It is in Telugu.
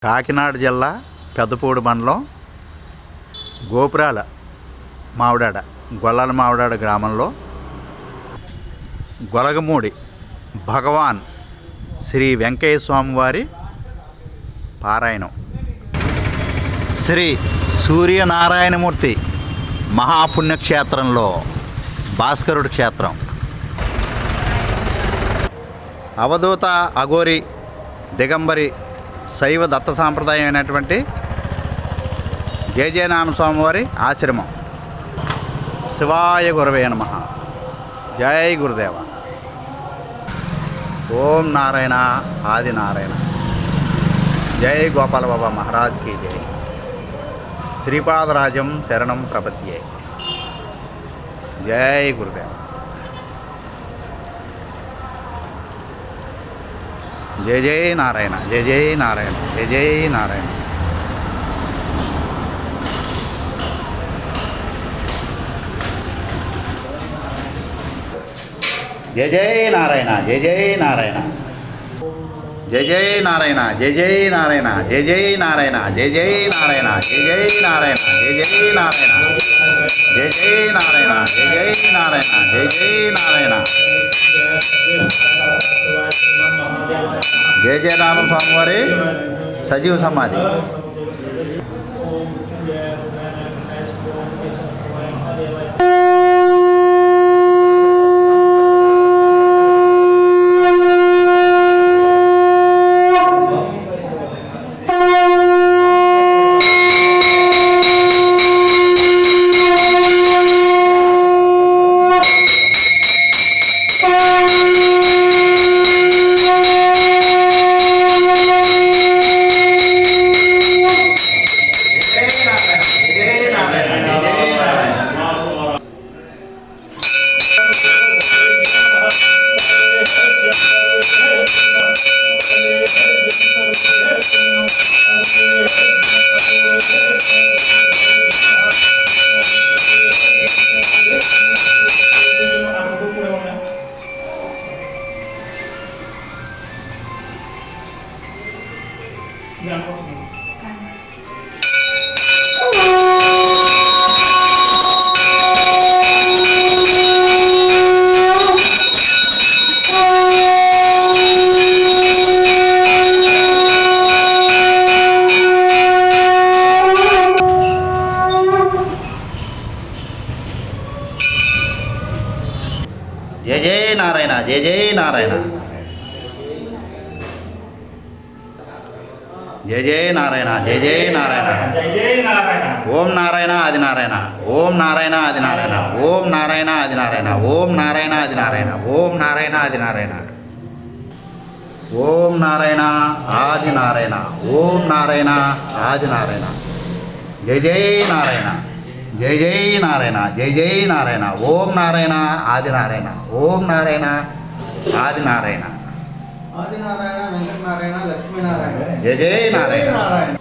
కాకినాడ జిల్లా పెద్దపూడి మండలం గోపురాల మావిడాడ గొల్లల మావిడాడ గ్రామంలో గొలగమూడి భగవాన్ శ్రీ వెంకయ్య స్వామివారి పారాయణం. శ్రీ సూర్యనారాయణమూర్తి మహాపుణ్యక్షేత్రంలో భాస్కరుడి క్షేత్రం. అవధూత అఘోరి దిగంబరి శైవ దత్త సాంప్రదాయం అయినటువంటి జయజయనారాయణ స్వామివారి ఆశ్రమం. శివాయ గురవే నమః. జై గురుదేవ. ఓం నారాయణ ఆది నారాయణ. జై గోపాల బాబా మహారాజ్ కీ జై. శ్రీపాదరాజం శరణం ప్రపత్యే. జై గురుదేవ. జయ జయ నారాయణ. జయ జయ నారాయణ. జయ జయ నారాయణ. జయ జయ నారాయణ. జయ జయ నారాయణ. జయ జయ నారాయణ. జయ జయ నారాయణ. జయ జయ నారాయణ. జయ జయ నారాయణ. జయ జయ నారాయణ. జయ జయ నారాయణ. జయ జయ నారాయణ. జయ జయ నారాయణ. జయ జయ నారాయణ. జయ జయనారాయణ స్వామివారి సజీవ సమాధి. జయ జయ నారాయణ. జయ జయ నారాయణ. జయ జయ నారాయణ. జయ జయ నారాయణ. ఓం నారాయణ ఆది నారాయణ. ఓం నారాయణ ఆది నారాయణ. ఓం నారాయణ ఆది నారాయణ. ఓం నారాయణ ఆది నారాయణ. ఓం నారాయణ ఆది నారాయణ. ఓం నారాయణ ఆది నారాయణ. ఓం నారాయణ ఆది నారాయణ. జయ జయ నారాయణ. జయ జయ నారాయణ. జయ జయ నారాయణ. ఓం నారాయణ ఆది నారాయణ. ఓం నారాయణ ఆది నారాయణ. ఆది నారాయణ వెంకట నారాయణ లక్ష్మీ నారాయణ. జయ జయ నారాయణ.